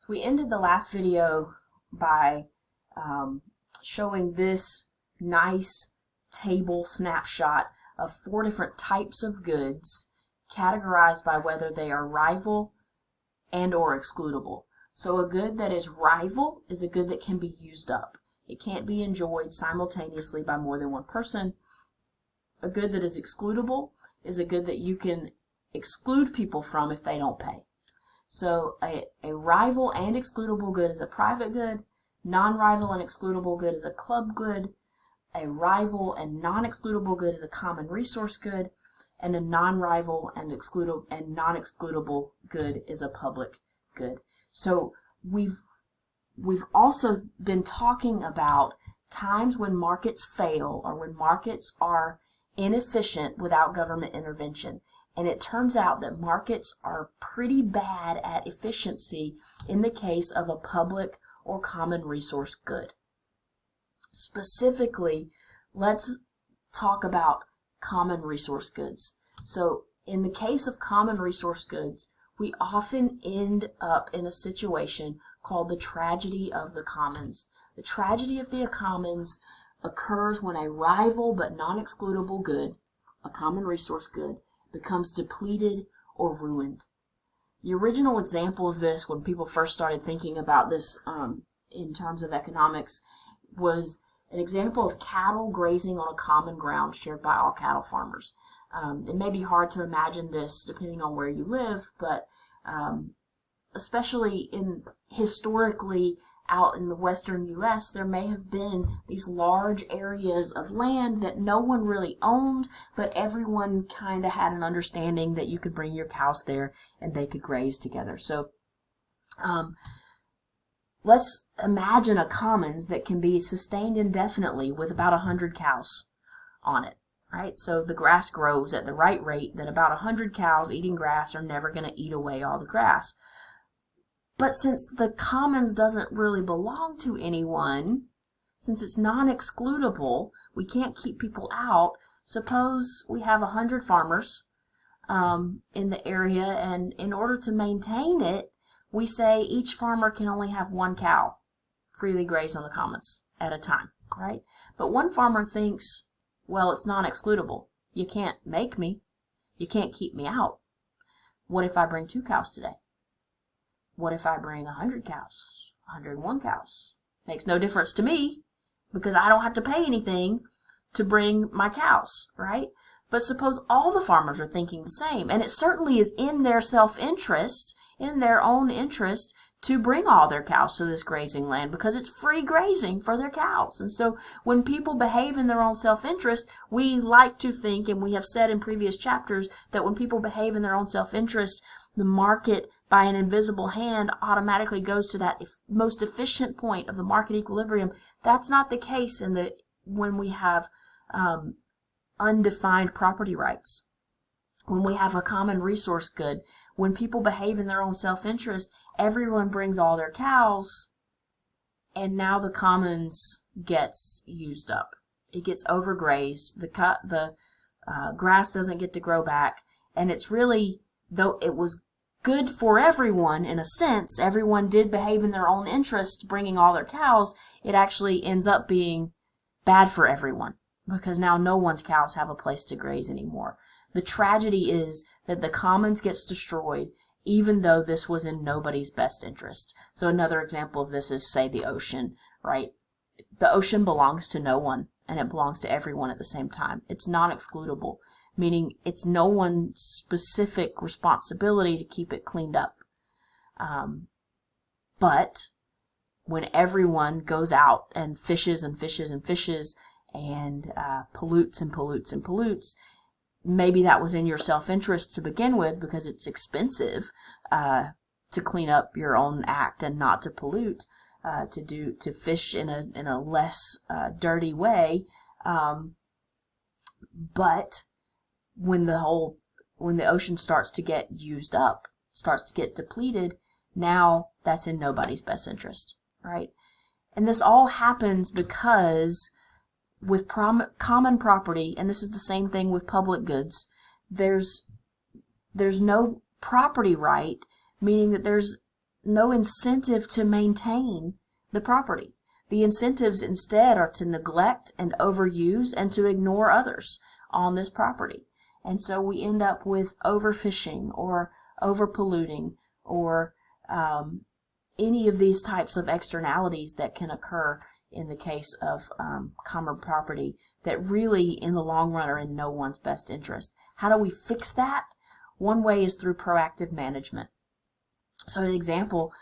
So we ended the last video by showing this nice table snapshot of 4 different types of goods categorized by whether they are rival and or excludable. So a good that is rival is a good that can be used up. It can't be enjoyed simultaneously by more than one person. A good that is excludable is a good that you can exclude people from if they don't pay. So a rival and excludable good is a private good. Non-rival and excludable good is a club good. A rival and non-excludable good is a common resource good. And a non-rival and non-excludable good is a public good. So we've also been talking about times when markets fail or when markets are inefficient without government intervention. And it turns out that markets are pretty bad at efficiency in the case of a public or common resource good. Specifically, let's talk about common resource goods. So in the case of common resource goods, we often end up in a situation called the tragedy of the commons. The tragedy of the commons occurs when a rival but non-excludable good, a common resource good, becomes depleted or ruined. The original example of this, when people first started thinking about this in terms of economics, was an example of cattle grazing on a common ground shared by all cattle farmers. It may be hard to imagine this depending on where you live, but especially historically out in the western U.S., there may have been these large areas of land that no one really owned, but everyone kind of had an understanding that you could bring your cows there and they could graze together. So let's imagine a commons that can be sustained indefinitely with about 100 cows on it, right? So the grass grows at the right rate that about 100 cows eating grass are never going to eat away all the grass. But since the commons doesn't really belong to anyone, since it's non-excludable, we can't keep people out. Suppose we have 100 farmers in the area, and in order to maintain it, we say each farmer can only have 1 cow freely graze on the commons at a time, right? But one farmer thinks, well, it's non-excludable. You can't make me. You can't keep me out. What if I bring 2 cows today? What if I bring 100 cows, 101 cows? Makes no difference to me because I don't have to pay anything to bring my cows, right? But suppose all the farmers are thinking the same, and it certainly is in their self-interest, in their own interest, to bring all their cows to this grazing land because it's free grazing for their cows. And so when people behave in their own self-interest, we like to think, and we have said in previous chapters, that when people behave in their own self-interest, the market, by an invisible hand, automatically goes to that most efficient point of the market equilibrium. That's not the case when we have undefined property rights. When we have a common resource good, when people behave in their own self-interest, everyone brings all their cows, and now the commons gets used up. It gets overgrazed. The grass doesn't get to grow back, and it's really, though it was good for everyone in a sense, everyone did behave in their own interest bringing all their cows, it actually ends up being bad for everyone because now no one's cows have a place to graze anymore. The tragedy is that the commons gets destroyed even though this was in nobody's best interest. So another example of this is, say, the ocean, right? The ocean belongs to no one and it belongs to everyone at the same time. It's non-excludable, meaning it's no one's specific responsibility to keep it cleaned up. But when everyone goes out and fishes and fishes and fishes and pollutes and pollutes and pollutes, maybe that was in your self-interest to begin with because it's expensive to clean up your own act and not to pollute, to fish in a less dirty way. But when the ocean starts to get used up, starts to get depleted, now that's in nobody's best interest, right? And this all happens because with common property, and this is the same thing with public goods, there's no property right, meaning that there's no incentive to maintain the property. The incentives instead are to neglect and overuse and to ignore others on this property. And so we end up with overfishing or overpolluting or any of these types of externalities that can occur in the case of common property that really in the long run are in no one's best interest. How do we fix that? One way is through proactive management. So an example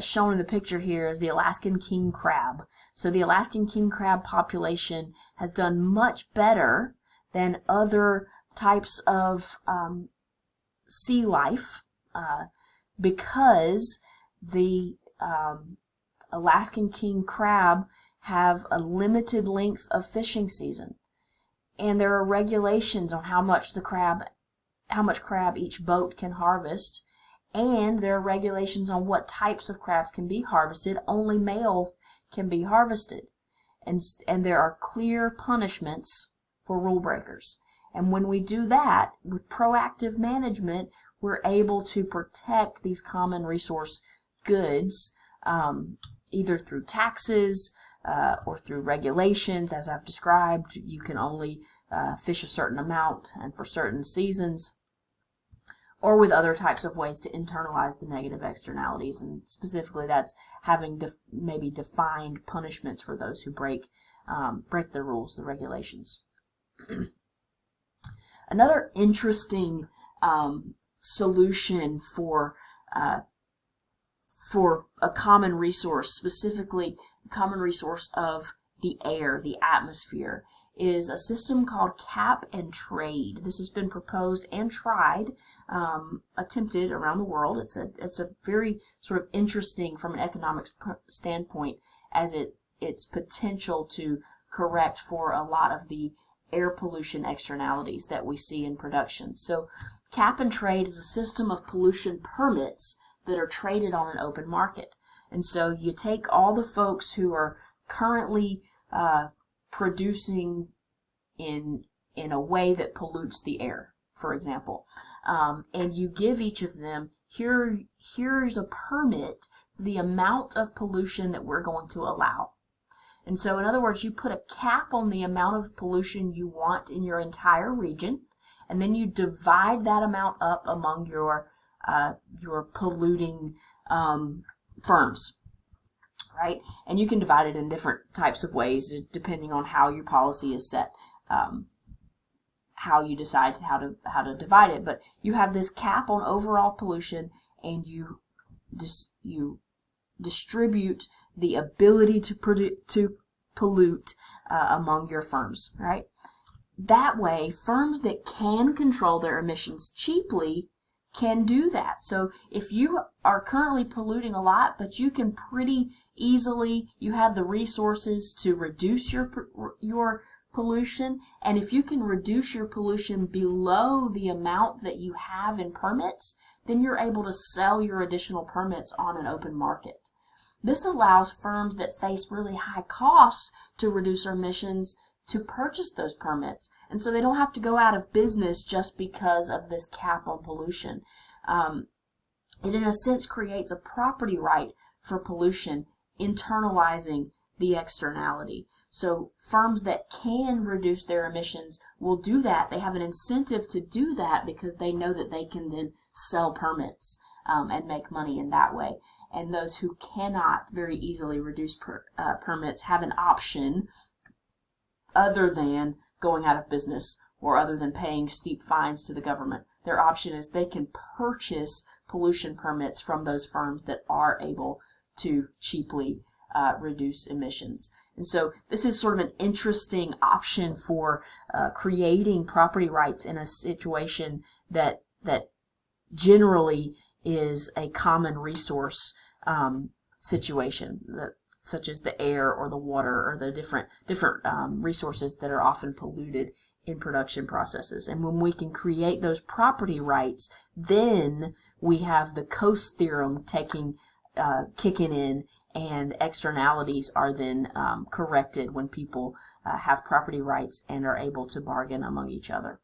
shown in the picture here is the Alaskan king crab. So the Alaskan king crab population has done much better than other types of sea life because the Alaskan king crab have a limited length of fishing season, and there are regulations on how much crab each boat can harvest, and there are regulations on what types of crabs can be harvested. Only male can be harvested, and there are clear punishments for rule breakers. And when we do that with proactive management, we're able to protect these common resource goods either through taxes or through regulations. As I've described, you can only fish a certain amount and for certain seasons, or with other types of ways to internalize the negative externalities. And specifically, that's having maybe defined punishments for those who break the rules, the regulations. Another interesting solution for a common resource, specifically a common resource of the air, the atmosphere, is a system called cap and trade. This has been proposed and tried, attempted around the world. It's a very sort of interesting from an economics standpoint, as its potential to correct for a lot of the air pollution externalities that we see in production. So cap and trade is a system of pollution permits that are traded on an open market. And so you take all the folks who are currently producing in a way that pollutes the air, for example, and you give each of them, here's a permit for the amount of pollution that we're going to allow. And so, in other words, you put a cap on the amount of pollution you want in your entire region, and then you divide that amount up among your polluting firms, right? And you can divide it in different types of ways depending on how your policy is set, how you decide how to divide it. But you have this cap on overall pollution, and you distribute the ability to pollute among your firms, right? That way, firms that can control their emissions cheaply can do that. So if you are currently polluting a lot, but you can pretty easily, you have the resources to reduce your pollution, and if you can reduce your pollution below the amount that you have in permits, then you're able to sell your additional permits on an open market. This allows firms that face really high costs to reduce their emissions to purchase those permits, and so they don't have to go out of business just because of this cap on pollution. It in a sense creates a property right for pollution, internalizing the externality. So firms that can reduce their emissions will do that. They have an incentive to do that because they know that they can then sell permits and make money in that way. And those who cannot very easily reduce permits have an option other than going out of business or other than paying steep fines to the government. Their option is they can purchase pollution permits from those firms that are able to cheaply reduce emissions. And so this is sort of an interesting option for creating property rights in a situation that generally is a common resource situation, such as the air or the water or the different resources that are often polluted in production processes. And when we can create those property rights, then we have the Coase theorem kicking in, and externalities are then corrected when people have property rights and are able to bargain among each other.